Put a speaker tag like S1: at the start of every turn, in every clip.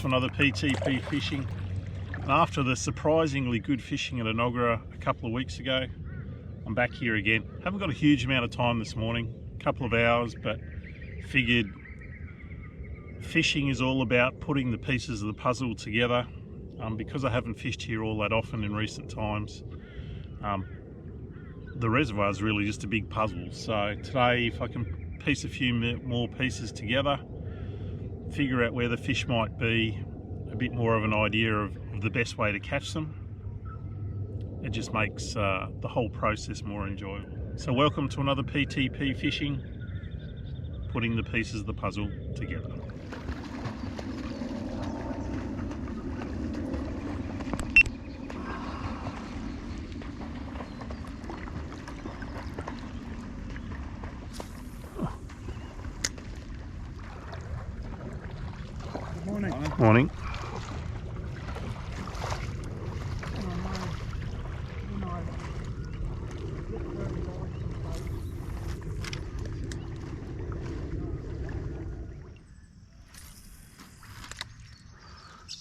S1: to another PTP Fishing. And after the surprisingly good fishing at Enoggera a couple of weeks ago, I'm back here again. Haven't got a huge amount of time this morning, a couple of hours, but figured fishing is all about putting the pieces of the puzzle together. Because I haven't fished here all that often in recent times, the reservoir is really just a big puzzle. So today, if I can piece a few more pieces together, figure out where the fish might be, a bit more of an idea of the best way to catch them, it just makes the whole process more enjoyable. So welcome to another PTP Fishing, putting the pieces of the puzzle together. Morning.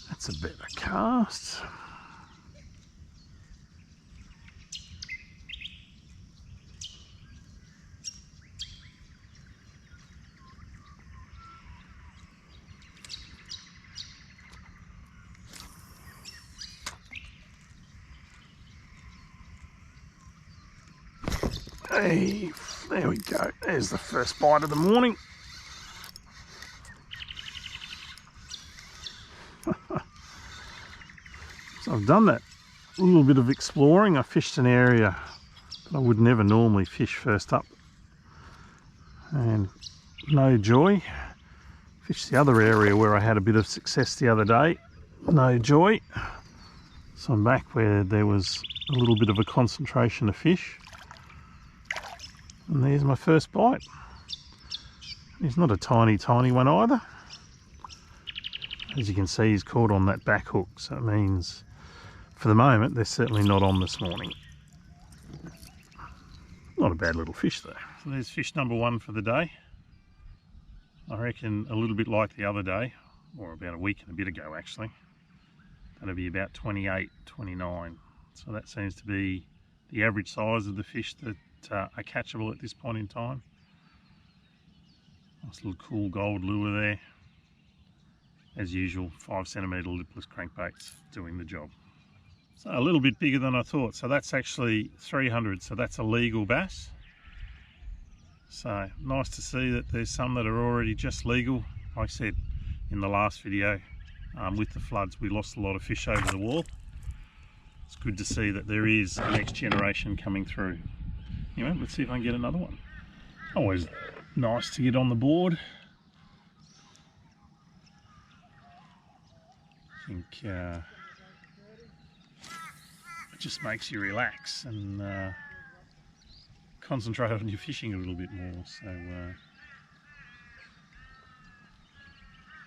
S1: That's a better cast. Hey, there we go. There's the first bite of the morning. So I've done that little bit of exploring. I fished an area that I would never normally fish first up, and no joy. Fished the other area where I had a bit of success the other day, no joy. So I'm back where there was a little bit of a concentration of fish. And there's my first bite. He's not a tiny one either. As you can see, he's caught on that back hook, so it means for the moment they're certainly not on this morning. Not a bad little fish though. So there's fish number one for the day. I reckon a little bit like the other day, or about a week and a bit ago actually. That'll be about 28, 29. So that seems to be the average size of the fish that are catchable at this point in time. Nice little cool gold lure there. As usual, 5 centimetre lipless crankbaits doing the job. So a little bit bigger than I thought. So that's actually 300, so that's a legal bass. So nice to see that there's some that are already just legal. Like I said in the last video, with the floods we lost a lot of fish over the wall. It's good to see that there is a next generation coming through. Anyway, let's see if I can get another one. Always nice to get on the board. I think it just makes you relax and concentrate on your fishing a little bit more. So,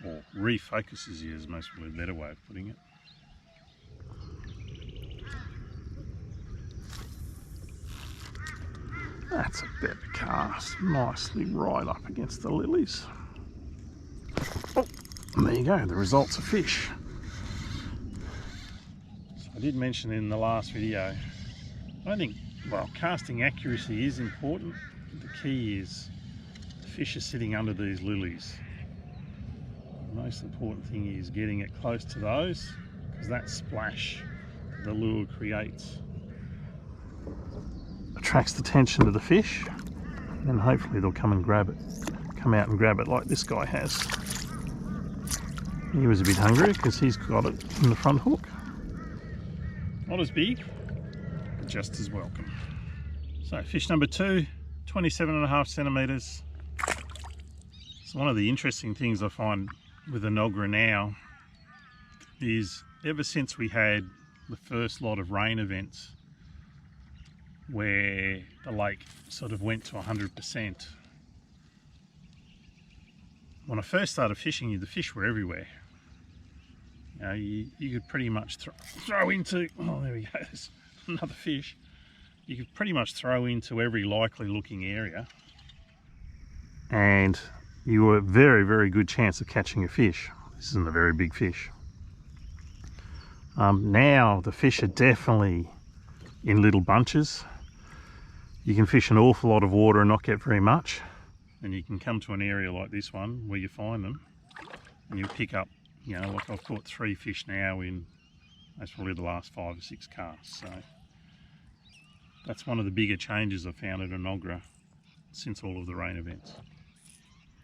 S1: or refocuses you is most probably a better way of putting it. That's a better cast, nicely right up against the lilies. Oh, and there you go, the results of fish. So I did mention in the last video, I don't think, well, casting accuracy is important. The key is the fish are sitting under these lilies. The most important thing is getting it close to those, because that splash the lure creates attracts the attention to the fish, and hopefully they'll come and grab it, come out and grab it like this guy has. He was a bit hungry because he's got it in the front hook. Not as big, but just as welcome. So fish number two, 27.5 centimetres. So one of the interesting things I find with Enoggera now is ever since we had the first lot of rain events where the lake sort of went to 100%. When I first started fishing, the fish were everywhere. You know, you could pretty much throw into, oh there we go, there's another fish. You could pretty much throw into every likely looking area and you were a very, very good chance of catching a fish. This isn't a very big fish. Now the fish are definitely in little bunches. You can fish an awful lot of water and not get very much. And you can come to an area like this one where you find them and you'll pick up, you know, like I've caught 3 fish now in most probably the last 5 or 6 casts. So that's one of the bigger changes I've found at Enoggera since all of the rain events.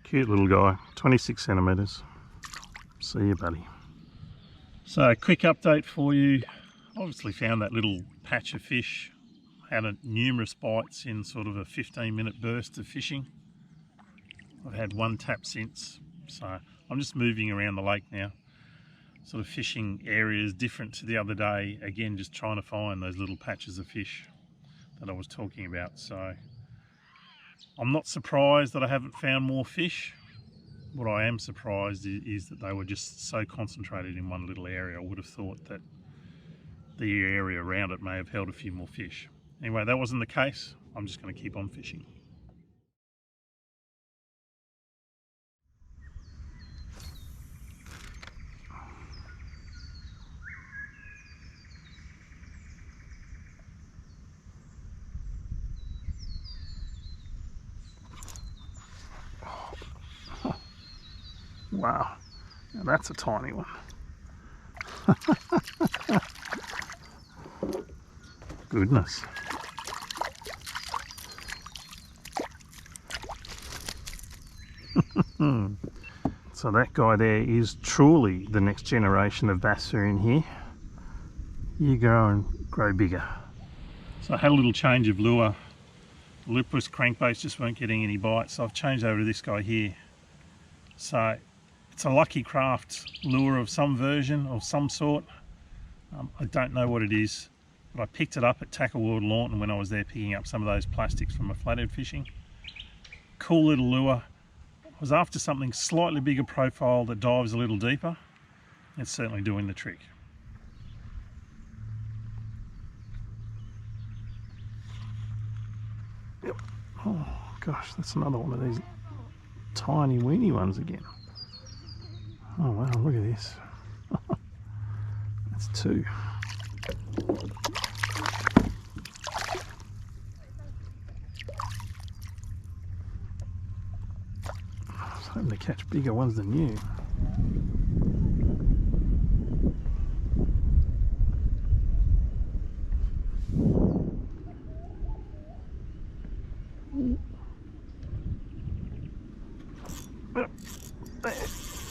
S1: Cute little guy, 26 centimetres. See you, buddy. So, quick update for you. Obviously found that little patch of fish. Had numerous bites in sort of a 15-minute burst of fishing. I've had 1 tap since, so I'm just moving around the lake now. Sort of fishing areas different to the other day. Again, just trying to find those little patches of fish that I was talking about. So I'm not surprised that I haven't found more fish. What I am surprised is that they were just so concentrated in one little area. I would have thought that the area around it may have held a few more fish. Anyway, that wasn't the case. I'm just going to keep on fishing. Wow, now that's a tiny one. Goodness. So that guy there is truly the next generation of bass in here. You go and grow bigger. So I had a little change of lure. The lipless crankbaits just weren't getting any bites, so I've changed over to this guy here. So it's a Lucky Craft lure of some version or some sort. I don't know what it is, but I picked it up at Tackle World Launton when I was there picking up some of those plastics from my flathead fishing. Cool little lure. I was after something slightly bigger profile that dives a little deeper. It's certainly doing the trick. Yep. Oh gosh, that's another one of these tiny weeny ones again. Oh wow, look at this. That's 2. I was hoping to catch bigger ones than you.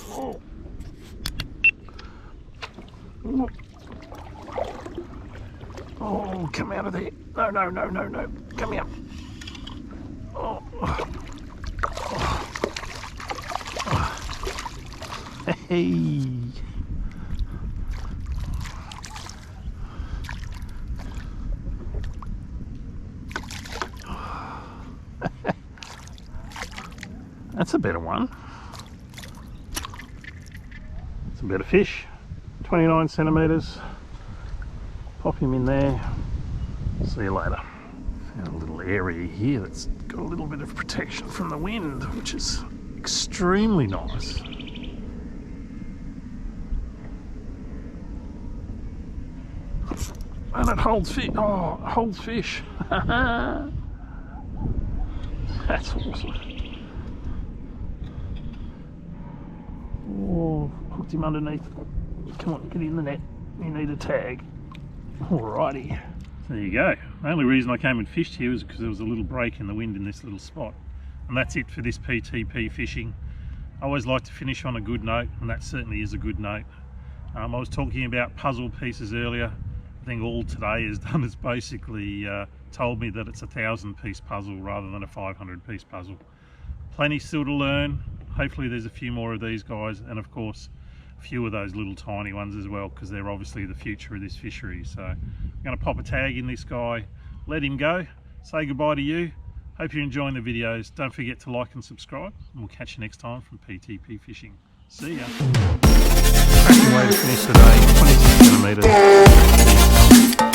S1: Oh. Oh, come out of there. No, no, no, no, no. Come here. Oh. Hey. That's a better one. It's a better fish. 29 centimetres. Pop him in there. See you later. Found a little area here that's got a little bit of protection from the wind, which is extremely nice. And it holds fish. Oh, it holds fish. That's awesome. Oh, hooked him underneath. Come on, get in the net. You need a tag. Alrighty. There you go. The only reason I came and fished here was because there was a little break in the wind in this little spot. And that's it for this PTP fishing. I always like to finish on a good note, and that certainly is a good note. I was talking about puzzle pieces earlier. I think all today has done is basically told me that it's a 1,000-piece puzzle rather than a 500-piece puzzle. Plenty still to learn. Hopefully there's a few more of these guys, and of course a few of those little tiny ones as well, because they're obviously the future of this fishery. So I'm going to pop a tag in this guy, let him go, say goodbye to you. Hope you're enjoying the videos. Don't forget to like and subscribe, and we'll catch you next time from PTP Fishing. See ya. Cracking way to finish today, 26 centimetres.